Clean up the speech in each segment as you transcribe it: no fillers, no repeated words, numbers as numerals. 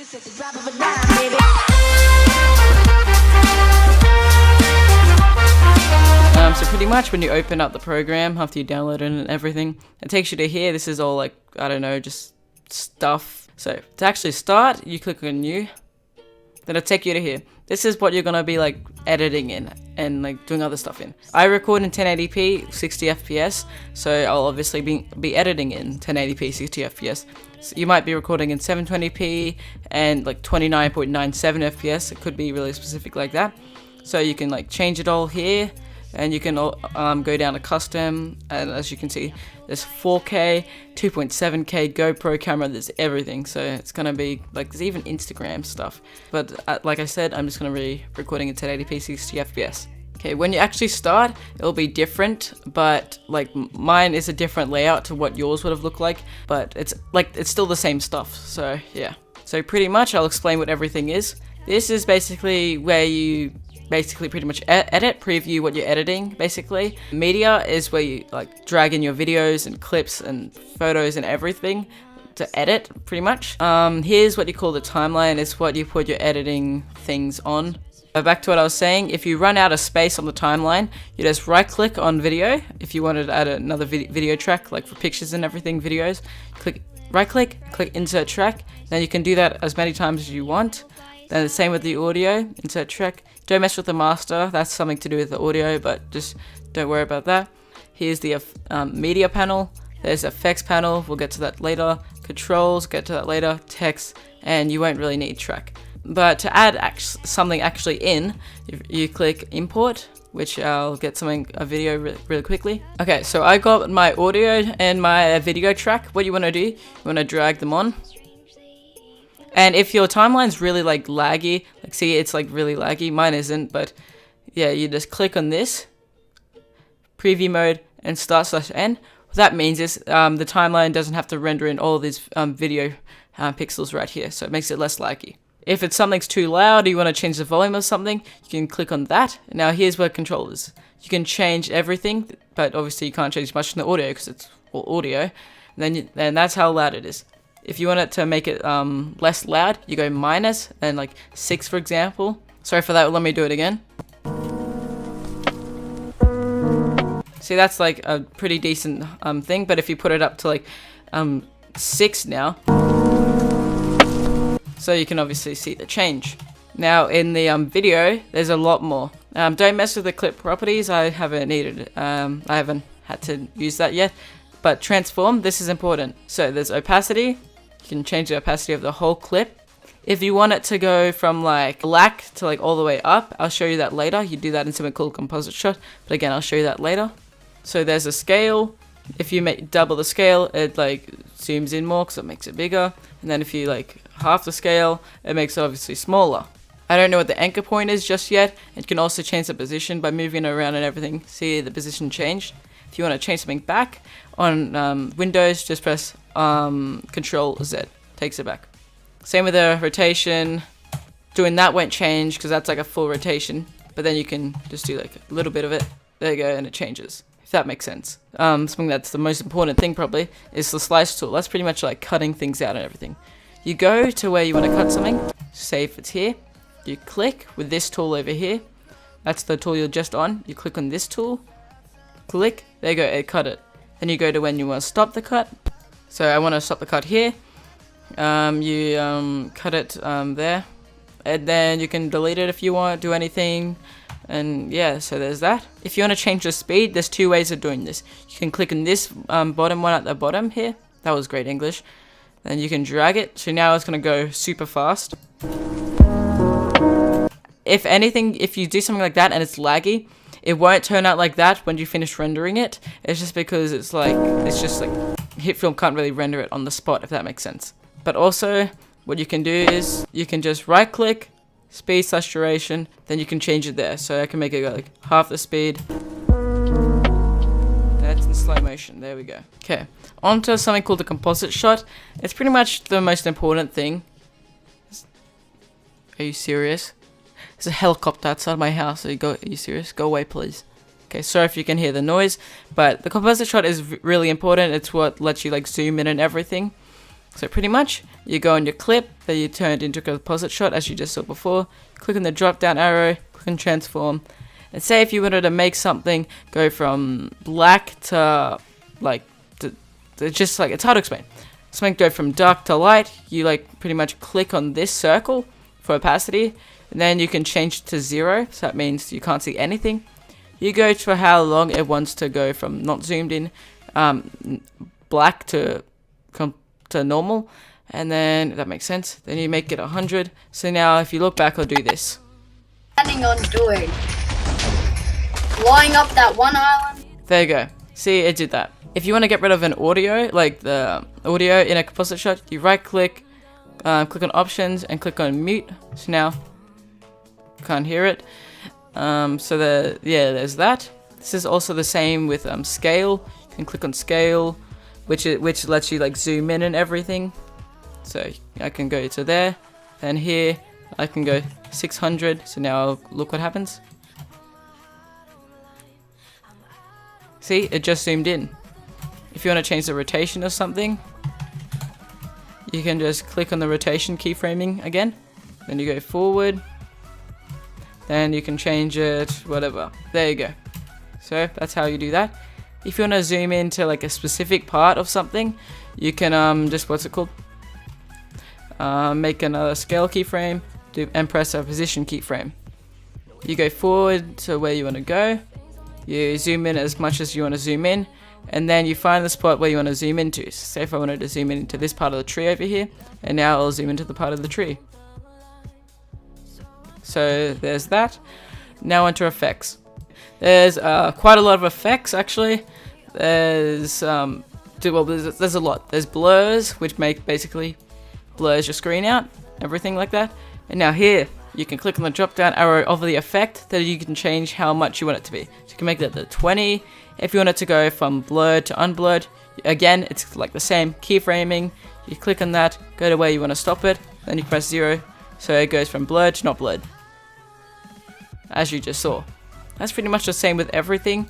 So pretty much when you open up the program after you download it and everything, it takes you to here. This is all like, I don't know, just stuff. So to actually start, you click on new, then it'll take you to here. This is what you're gonna be like editing in and like doing other stuff in. I record in 1080p 60 FPS, so I'll obviously be editing in 1080p 60 FPS. So you might be recording in 720p and like 29.97 FPS. It could be really specific like that. So you can like change it all here, and you can go down to custom, and as you can see, there's 4K, 2.7K GoPro camera, there's everything. So it's gonna be like, there's even Instagram stuff. But like I said, I'm just gonna be recording in 1080p 60 FPS. Okay, when you actually start, it'll be different, but like mine is a different layout to what yours would have looked like, but it's still the same stuff. So yeah, so pretty much I'll explain what everything is. This is basically where you pretty much edit, preview what you're editing, basically. Media is where you like drag in your videos and clips and photos and everything to edit, pretty much. Here's what you call the timeline, is what you put your editing things on. Back to what I was saying, if you run out of space on the timeline, you just right click on video. If you wanted to add another video track, like for pictures and everything, videos, right click insert track, then you can do that as many times as you want. Then the same with the audio, insert track. Don't mess with the master, that's something to do with the audio, but just don't worry about that. Here's the media panel, there's effects panel, we'll get to that later. Controls, get to that later. Text, and you won't really need track. But to add something actually in, you click import, which I'll get a video really quickly. Okay, so I got my audio and my video track. What you want to do, you want to drag them on. And if your timeline's really like laggy, like see it's like really laggy, mine isn't, but yeah, you just click on this, preview mode, and start/end. What that means is the timeline doesn't have to render in all of these video pixels right here, so it makes it less laggy. If something's too loud or you want to change the volume of something, you can click on that. Now here's where control is. You can change everything, but obviously you can't change much in the audio because it's all audio. And then that's how loud it is. If you want it to make it less loud, you go minus and like 6 for example. Sorry for that, let me do it again. See, that's like a pretty decent thing, but if you put it up to like 6 now, so you can obviously see the change. Now in the video, there's a lot more. Don't mess with the clip properties, I haven't had to use that yet. But transform, this is important. So there's opacity. You can change the opacity of the whole clip. If you want it to go from like black to like all the way up, I'll show you that later. You do that in something called Composite Shot, but again, I'll show you that later. So there's a scale. If you make double the scale, it like zooms in more because it makes it bigger. And then if you like half the scale, it makes it obviously smaller. I don't know what the anchor point is just yet. It can also change the position by moving it around and everything. See the position changed. If you want to change something back on Windows, just press Control Z, takes it back. Same with the rotation. Doing that won't change because that's like a full rotation, but then you can just do like a little bit of it. There you go, and it changes. If that makes sense. Something that's the most important thing probably is the slice tool. That's pretty much like cutting things out and everything. You go to where you want to cut something. Say if it's here. You click with this tool over here. That's the tool you're just on. You click on this tool. Click, there you go, it cut it. Then you go to when you want to stop the cut. So I want to stop the cut here. You cut it there. And then you can delete it if you want, do anything. And yeah, so there's that. If you want to change the speed, there's 2 ways of doing this. You can click on this bottom one at the bottom here. That was great English. Then you can drag it. So now it's going to go super fast. If anything, if you do something like that and it's laggy, it won't turn out like that when you finish rendering it. It's just because it's just like Hitfilm can't really render it on the spot, if that makes sense. But also, what you can do is you can just right click, speed/duration, then you can change it there. So I can make it go like half the speed. That's in slow motion. There we go. Okay, onto something called the Composite Shot. It's pretty much the most important thing. Are you serious? There's a helicopter outside my house. Are you serious? Go away, please. Okay, sorry if you can hear the noise, but the Composite Shot is really important. It's what lets you like zoom in and everything. So pretty much, you go on your clip that you turned into a composite shot as you just saw before, click on the drop down arrow, click on transform, and say if you wanted to make something go from black to like, just like, it's hard to explain. Something go from dark to light, you like pretty much click on this circle for opacity, and then you can change it to 0, so that means you can't see anything. You go to how long it wants to go from not zoomed in, black to normal, and then, if that makes sense, then you make it 100. So now if you look back, I'll do this. Planning on doing, blowing up that one island. There you go. See, it did that. If you want to get rid of an audio, like the audio in a composite shot, you right click, click on options, and click on mute. So now you can't hear it. There's that. This is also the same with scale. You can click on scale, which lets you like zoom in and everything. So I can go to there, and here I can go 600. So now look what happens. See, it just zoomed in. If you want to change the rotation of something, you can just click on the rotation keyframing again. Then you go forward. Then you can change it, whatever. There you go. So that's how you do that. If you want to zoom into like a specific part of something, you can just, what's it called? Make another scale keyframe and press a position keyframe. You go forward to where you want to go. You zoom in as much as you want to zoom in, and then you find the spot where you want to zoom into. So say if I wanted to zoom in into this part of the tree over here, and now I'll zoom into the part of the tree. So there's that. Now onto effects. There's quite a lot of effects actually. There's a lot. There's blurs, which basically blurs your screen out, everything like that. And now here, you can click on the drop down arrow of the effect that you can change how much you want it to be. So you can make that the 20. If you want it to go from blurred to unblurred, again, it's like the same keyframing. You click on that, go to where you want to stop it, then you press 0. So it goes from blurred to not blurred, as you just saw. That's pretty much the same with everything.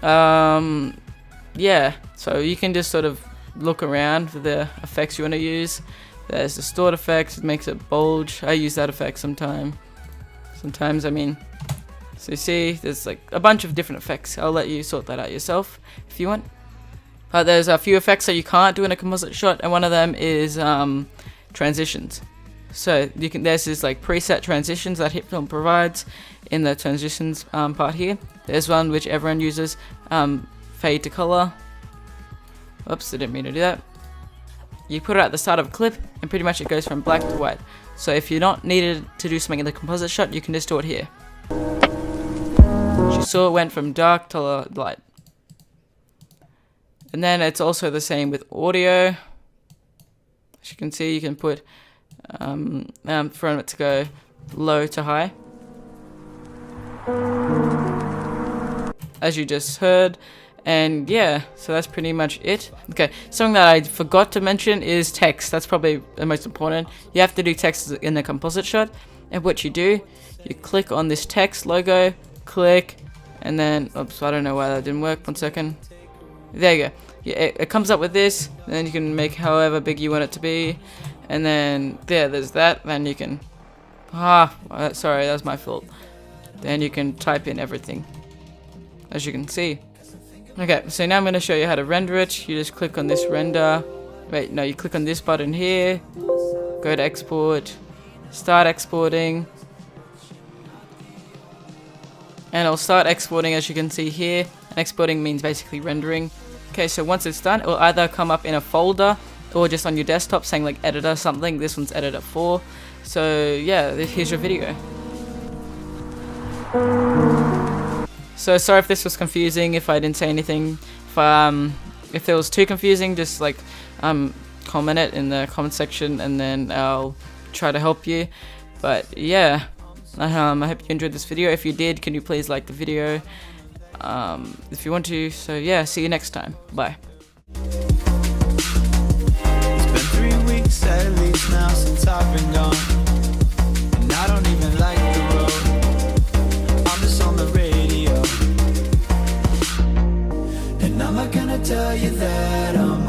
Yeah, so you can just sort of look around for the effects you want to use. There's distort effects, it makes it bulge. I use that effect sometimes, I mean. So you see, there's like a bunch of different effects. I'll let you sort that out yourself if you want. But there's a few effects that you can't do in a composite shot, and one of them is transitions. So you can, there's this like preset transitions that Hitfilm provides in the transitions part here. There's one which everyone uses, fade to color. Oops, I didn't mean to do that. You put it at the start of a clip, and pretty much it goes from black to white. So if you're not needed to do something in the composite shot, you can just do it here. As you saw, it went from dark to light. And then it's also the same with audio. As you can see, you can put from it to go low to high, as you just heard. And yeah, so that's pretty much it. Okay, something that I forgot to mention is text. That's probably the most important. You have to do text in the composite shot, and what you do, you click on this text logo, click, and then, oops, I don't know why that didn't work. 1 second. There you go. Yeah, it comes up with this, and then you can make however big you want it to be, and then there's that. Then you can, sorry, that was my fault. Then you can type in everything, as you can see. Okay, so now I'm going to show you how to render it. You just click on this render. Wait, no, you click on this button here. Go to export. Start exporting. And it'll start exporting, as you can see here. And exporting means basically rendering. Okay, so once it's done, it will either come up in a folder or just on your desktop saying like editor something. This one's editor 4. So yeah, here's your video. So sorry if this was confusing, if I didn't say anything. If it was too confusing, just like comment it in the comment section, and then I'll try to help you. But yeah, I hope you enjoyed this video. If you did, can you please like the video if you want to. So yeah, see you next time. Bye. It's been 3 weeks at least now since I've been gone, and I don't even like the road. I'm just on the radio, and I'm not gonna tell you that I'm